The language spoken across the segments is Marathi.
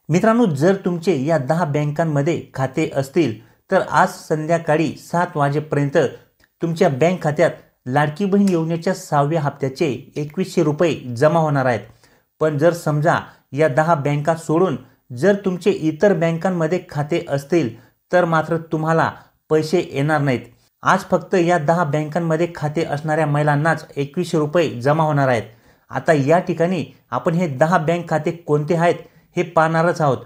मित्रांनो, जर तुमचे या 10 बँकांमध्ये खाते असतील तर आज संध्याकाळी 7 वाजेपर्यंत तुमच्या बँक खात्यात लाडकी बहीण योजनेच्या 6व्या हप्त्याचे 2100 रुपये जमा होणार आहेत। पण जर समजा या 10 बँका सोडून जर तुमचे इतर बँकांमध्ये खाते असतील तर मात्र तुम्हाला पैसे येणार नाहीत। आज फक्त या 10 बँकांमध्ये खाते असणाऱ्या महिलांनाच 2100 रुपये जमा होणार आहेत। आता या ठिकाणी आपण हे 10 बँक खाते कोणते आहेत हे पाहणारच आहोत।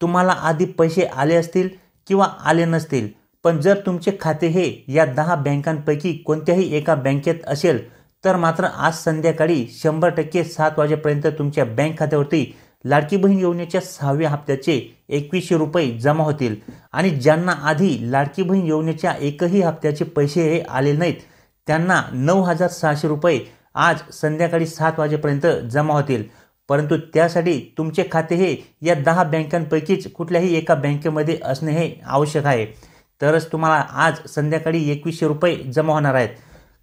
तुम्हाला आधी पैसे आले असतील किंवा आले नसतील, पण जर तुमचे खाते हे या 10 बँकांपैकी कोणत्याही एका बँकेत असेल तर मात्र आज संध्याकाळी 100% 7 वाजेपर्यंत तुमच्या बँक खात्यावरती लाडकी बहीण योजनेच्या 6व्या हप्त्याचे 2100 रुपये जमा होतील। आणि ज्यांना आधी लाडकी बहीण योजनेच्या एकही हप्त्याचे पैसे हे आले नाहीत त्यांना 9600 रुपये आज संध्याकाळी 7 वाजेपर्यंत जमा होतील। परंतु त्यासाठी तुमचे खाते हे या 10 बँकांपैकीच कुठल्याही एका बँकेमध्ये असणे हे आवश्यक आहे, तरच तुम्हाला आज संध्याकाळी 2100 रुपये जमा होणार आहेत।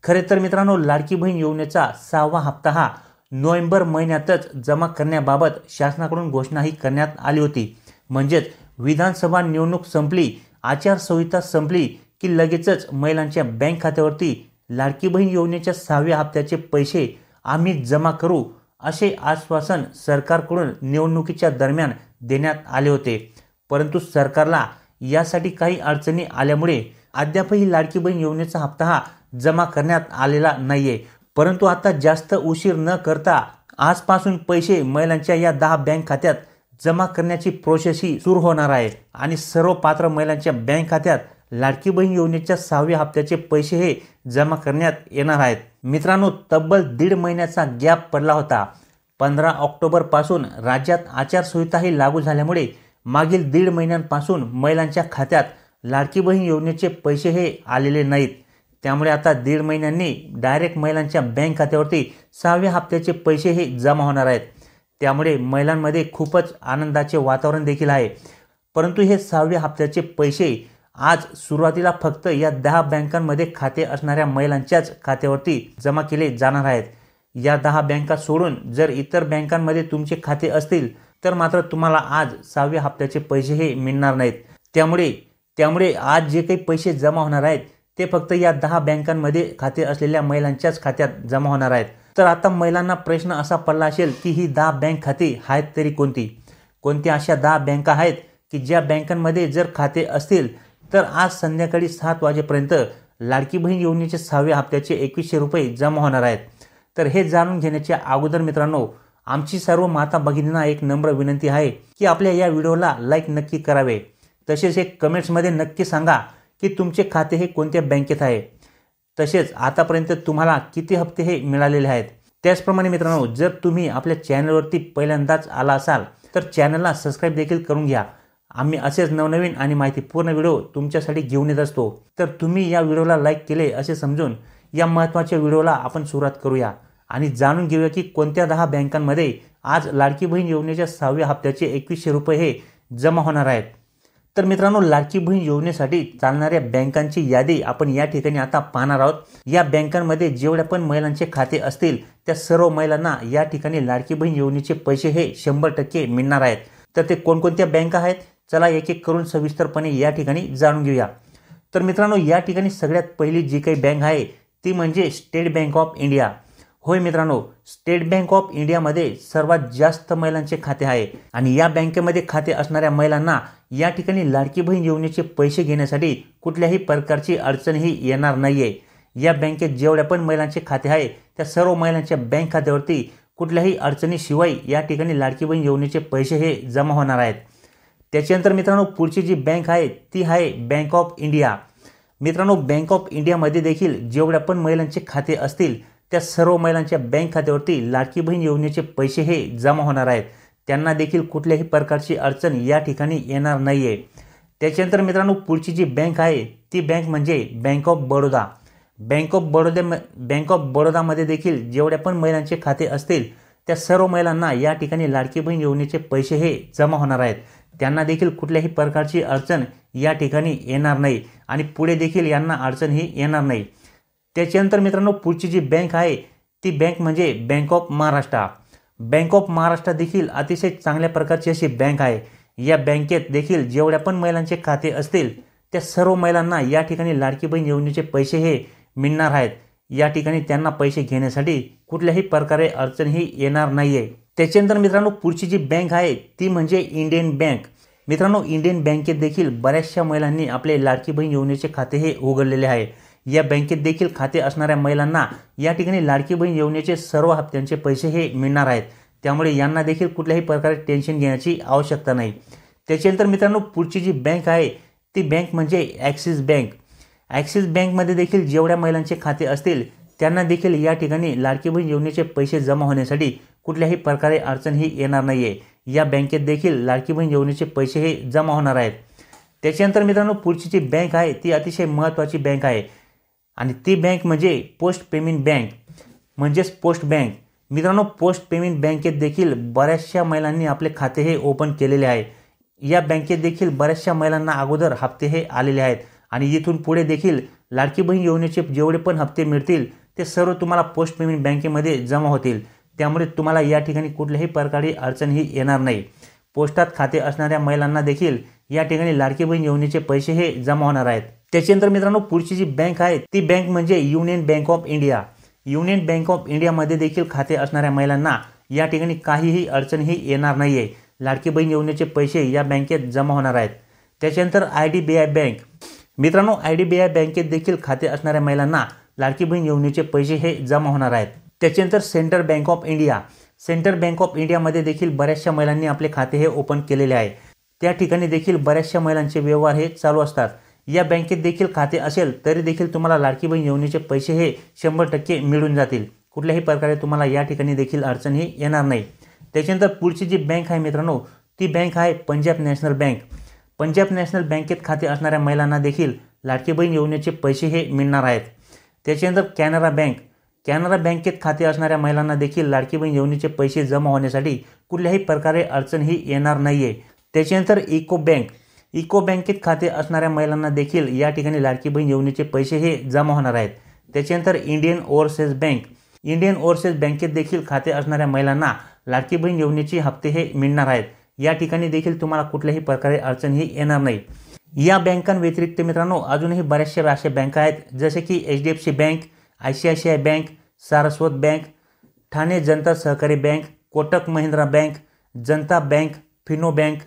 खरे तर मित्रांनो, लाडकी बहीण योजनेचा 6वा हप्ता हा नोव्हेंबर महिन्यातच जमा करण्याबाबत शासनाकडून घोषणाही करण्यात आली होती। म्हणजेच विधानसभा निवडणूक संपली, आचारसंहिता संपली की लगेचच महिलांच्या बँक खात्यावरती लाडकी बहीण योजनेच्या 6व्या हप्त्याचे पैसे आम्ही जमा करू असे आश्वासन सरकारकडून निवडणुकीच्या दरम्यान देण्यात आले होते। परंतु सरकारला यासाठी काही अडचणी आल्यामुळे अद्यापही लाडकी बहीण योजनेचा हप्ता हा जमा करण्यात आलेला नाहीये। परंतु आता जास्त उशीर न करता आजपासून पैसे महिलांच्या या 10 बँक खात्यात जमा करण्याची प्रोसेस ही सुरू होणार आहे आणि सर्व पात्र महिलांच्या बँक खात्यात लाडकी बहीण योजनेच्या 6व्या हप्त्याचे पैसे हे जमा करण्यात येणार आहेत। मित्रांनो, तब्बल 1.5 महिन्याचा गॅप पडला होता। 15 ऑक्टोबर पासून राज्यात आचारसंहिता ही लागू झाल्यामुळे मागील 1.5 महिन्यांपासून महिलांच्या खात्यात लाडकी बहीण योजनेचे पैसे हे आलेले नाहीत। त्यामुळे आता 1.5 महिन्यांनी डायरेक्ट महिलांच्या बँक खात्यावरती 6व्या हप्त्याचे पैसे हे जमा होणार आहेत। त्यामुळे महिलांमध्ये खूपच आनंदाचे वातावरण देखील आहे। परंतु हे 6व्या हप्त्याचे पैसे आज सुरुवातीला फक्त या 10 बँकांमध्ये खाते असणाऱ्या महिलांच्याच खात्यावरती जमा केले जाणार आहेत। या 10 बँका सोडून जर इतर बँकांमध्ये तुमचे खाते असतील तर मात्र तुम्हाला आज 6व्या हप्त्याचे पैसे हे मिळणार नाहीत। त्यामुळे आज जे काही पैसे जमा होणार आहेत ते फक्त या 10 बँकांमध्ये खाते असलेल्या महिलांच्याच खात्यात जमा होणार आहेत। तर आता महिलांना प्रश्न असा पडला असेल की ही 10 बँक खाती आहेत तरी कोणत्या अशा 10 बँका आहेत की ज्या बँकांमध्ये जर खाते असतील तर आज संध्याकाळी 7 वाजेपर्यंत लाडकी बहीण योजनेच्या 6व्या हप्त्याचे 2100 रुपये जमा होणार आहेत। तर हे जाणून घेण्याच्या अगोदर मित्रांनो, आमची सर्व माता भगिनींना एक नम्र विनंती आहे की आपल्या या व्हिडिओला लाईक नक्की करावे। तसेच एक कमेंट्समध्ये नक्की सांगा की तुमचे खाते हे कोणत्या बँकेत आहे, तसेच आतापर्यंत तुम्हाला किती हप्ते हे मिळालेले आहेत। त्याचप्रमाणे मित्रांनो, जर तुम्ही आपल्या चॅनलवरती पहिल्यांदाच आला असाल तर चॅनलला सबस्क्राईब देखील करून घ्या। आम्ही असेच नवनवीन आणि माहितीपूर्ण व्हिडिओ तुमच्यासाठी घेऊन येत असतो। तर तुम्ही या व्हिडिओला लाईक केले असे समजून या महत्त्वाच्या व्हिडिओला आपण सुरुवात करूया आणि जाणून घेऊया की कोणत्या 10 बँकांमध्ये आज लाडकी बहीण योजनेच्या 6व्या हप्त्याचे 2100 रुपये हे जमा होणार आहेत। तर मित्रांनो, लाडकी बहीण योजनेसाठी चालणाऱ्या बँकांची यादी आपण या ठिकाणी आता पाहणार आहोत। या बँकांमध्ये जेवढ्या पण महिलांचे खाते असतील त्या सर्व महिलांना या ठिकाणी लाडकी बहीण योजनेचे पैसे हे 100% मिळणार आहेत। तर ते कोणकोणत्या बँका आहेत, चला एक एक करून सविस्तरपणे या ठिकाणी जाणून घेऊया। तर मित्रांनो, या ठिकाणी सगळ्यात पहिली जी काही बँक आहे ती म्हणजे स्टेट बँक ऑफ इंडिया। होय मित्रांनो, स्टेट बँक ऑफ इंडियामध्ये सर्वात जास्त महिलांचे खाते आहे आणि या बँकेमध्ये खाते असणाऱ्या महिलांना या ठिकाणी लाडकी बहीण योजनेचे पैसे घेण्यासाठी कुठल्याही प्रकारची अडचणही येणार नाहीये। या बँकेत जेवढ्या पण महिलांचे खाते आहे त्या सर्व महिलांच्या बँक खात्यावरती कुठल्याही अडचणीशिवाय या ठिकाणी लाडकी बहीण योजनेचे पैसे हे जमा होणार आहेत। त्याच्यानंतर मित्रांनो, पुढची जी बँक आहे ती आहे बँक ऑफ इंडिया। मित्रांनो, बँक ऑफ इंडियामध्ये देखील जेवढ्या पण महिलांचे खाते असतील त्या सर्व महिलांच्या बँक खात्यावरती लाडकी बहीण योजनेचे पैसे हे जमा होणार आहेत। त्यांना देखील कुठल्याही प्रकारची अडचण या ठिकाणी येणार नाहीये। त्याच्यानंतर मित्रांनो, पुढची जी बँक आहे ती बँक म्हणजे bank of Baroda. Bank of बडोदामध्ये देखील जेवढ्या पण महिलांचे खाते असतील त्या सर्व महिलांना या ठिकाणी लाडकी बहीण योजनेचे पैसे हे जमा होणार आहेत। त्यांना देखील कुठल्याही प्रकारची अडचण या ठिकाणी येणार नाही आणि पुढे देखील यांना अडचण ही येणार नाही। त्याच्यानंतर मित्रांनो, पुढची जी बँक आहे ती बँक म्हणजे bank of Maharashtra. Bank of Maharashtra देखील अतिशय चांगल्या प्रकारची अशी बँक आहे। या बँकेत देखील जेवढ्या पण महिलांचे खाते असतील त्या सर्व महिलांना या ठिकाणी लाडकी बहीण योजनेचे पैसे हे मिळणार आहेत। या ठिकाणी त्यांना पैसे घेण्यासाठी कुठल्याही प्रकारे अडचणही येणार नाहीये। त्याच्यानंतर मित्रांनो पुढची जी बँक आहे ती म्हणजे इंडियन बँक। मित्रांनो इंडियन बँकेत देखील बऱ्याचशा महिलांनी आपले लाडकी बहीण योजनेचे खाते हे उघडलेले आहे। या बँकेत देखील खाते असणाऱ्या महिलांना या ठिकाणी लाडकी बहीण योजनेचे सर्व हप्त्यांचे पैसे हे मिळणार आहेत। त्यामुळे यांना देखील कुठल्याही प्रकारे टेन्शन घेण्याची आवश्यकता नाही। त्याच्यानंतर मित्रांनो पुढची जी बँक आहे ती बँक म्हणजे ॲक्सिस बँक। ॲक्सिस बँकमध्ये देखील जेवढ्या महिलांचे खाते असतील त्यांना देखील या ठिकाणी लाडकी बहीण योजनेचे पैसे जमा होण्यासाठी कुठल्याही प्रकारे अडचणही येणार नाहीये। या बँकेत देखील लाडकी बहीण योजनेचे पैसे हे जमा होणार आहेत। त्याच्यानंतर मित्रांनो पुढची जी बँक आहे ती अतिशय महत्त्वाची बँक आहे आणि ती बँक म्हणजे पोस्ट पेमेंट बँक म्हणजेच पोस्ट बँक। मित्रांनो पोस्ट पेमेंट बँकेत देखील बऱ्याचशा महिलांनी आपले खाते हे ओपन केलेले आहे। या बँकेत देखील बऱ्याचशा महिलांना अगोदर हप्ते हे आलेले आहेत आणि इथून पुढे देखील लाडकी बहीण योजनेचे जेवढे पण हप्ते मिळतील ते सर्व तुम्हाला पोस्ट पेमेंट बँकेमध्ये जमा होतील। त्यामुळे तुम्हाला या ठिकाणी कुठल्याही प्रकारे अडचणही येणार नाही। पोस्टात खाते असणाऱ्या महिलांना देखील या ठिकाणी लाडकी बहीण योजनेचे पैसे हे जमा होणार आहेत। त्याच्यानंतर मित्रांनो पुढची जी बँक आहे ती बँक म्हणजे union bank of India. Union bank of इंडियामध्ये देखील खाते असणाऱ्या महिलांना या ठिकाणी काहीही अडचणही येणार नाहीये। लाडकी बहीण योजनेचे पैसे या बँकेत जमा होणार आहेत। त्याच्यानंतर IDBI बँक। मित्रांनो IDBI बँकेत देखील खाते असणाऱ्या महिलांना लाडकी बहीण योजनेचे पैसे हे जमा होणार आहेत। त्याच्यानंतर central bank of India. Central bank of इंडियामध्ये देखील बऱ्याचशा महिलांनी आपले खाते हे ओपन केलेले आहे। त्या ठिकाणी देखील बऱ्याचशा महिलांचे व्यवहार हे चालू असतात। या बँकेत देखील खाते असेल तरी देखील तुम्हाला लाडकी बहीण योजनेचे पैसे हे 100% मिळून जातील। कुठल्याही प्रकारे तुम्हाला या ठिकाणी देखील अडचणही येणार नाही। त्याच्यानंतर पुढची जी बँक आहे मित्रांनो ती बँक आहे Punjab national bank. Punjab national बँकेत खाते असणाऱ्या महिलांना देखील लाडकी बहीण योजनेचे पैसे हे मिळणार आहेत। त्याच्यानंतर कॅनरा बँक। कॅनरा बँकेत खाते असणाऱ्या महिलांना देखील लाडकी बहीण योजनेचे पैसे जमा होण्यासाठी कुठल्याही प्रकारे अडचणही येणार नाहीये। त्याच्यानंतर इको बँक। इको बँकेत खाते असणाऱ्या महिलांना देखील या ठिकाणी लाडकी बहीण योजनेचे पैसे हे जमा होणार आहेत। त्याच्यानंतर Indian overseas bank. Indian overseas बँकेत देखील खाते असणाऱ्या महिलांना लाडकी बहीण योजनेचे हप्ते हे मिळणार आहेत। या ठिकाणी देखील तुम्हाला कुठल्याही प्रकारे अडचणही येणार नाही। या बँकांव्यतिरिक्त मित्रांनो अजूनही बऱ्याचशा अशा बँका आहेत जसे की HDFC bank, ICICI bank, Saraswat bank, Thane Janata Sahakari bank, Kotak Mahindra bank, Janata bank, Fino bank,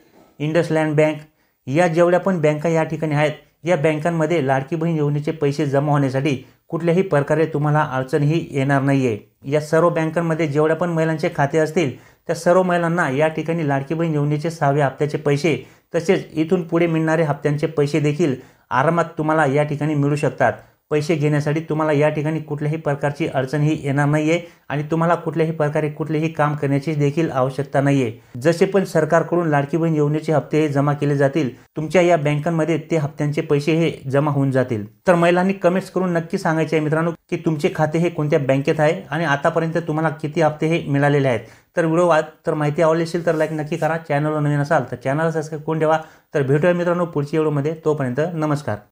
IndusInd bank या जेवढ्या पण बँका या ठिकाणी आहेत या बँकांमध्ये लाडकी बहीण योजनेचे पैसे जमा होण्यासाठी कुठल्याही प्रकारे तुम्हाला अडचणही येणार नाहीये। या सर्व बँकांमध्ये जेवढ्या पण महिलांचे खाते असतील त्या सर्व महिलांना या ठिकाणी लाडकी बहीण योजनेचे 6व्या हप्त्याचे पैसे तसेच इथून पुढे मिळणारे हप्त्यांचे पैसे देखील आरामात तुम्हाला या ठिकाणी मिळू शकतात। पैसे घेण्यासाठी तुम्हाला या ठिकाणी कुठल्याही प्रकारची अडचणही येणार नाहीये आणि तुम्हाला कुठल्याही प्रकारे कुठलेही काम करण्याची देखील आवश्यकता नाहीये। जसे पण सरकारकडून लाडकी बहीण योजनेचे हप्ते हे जमा केले जातील तुमच्या या बँकांमध्ये ते हप्त्यांचे पैसे हे जमा होऊन जातील। तर महिलांनी कमेंट्स करून नक्की सांगायचे आहे मित्रांनो की तुमचे खाते हे कोणत्या बँकेत आहे आणि आतापर्यंत तुम्हाला किती हप्ते हे मिळालेले आहेत। तर व्हिडिओ माहिती आवडली असेल तर लाईक नक्की करा। चॅनलवर नवीन असाल तर चॅनलला सबस्क्राईब करून ठेवा। तर भेटूया मित्रांनो पुढच्या व्हिडिओमध्ये। तोपर्यंत नमस्कार।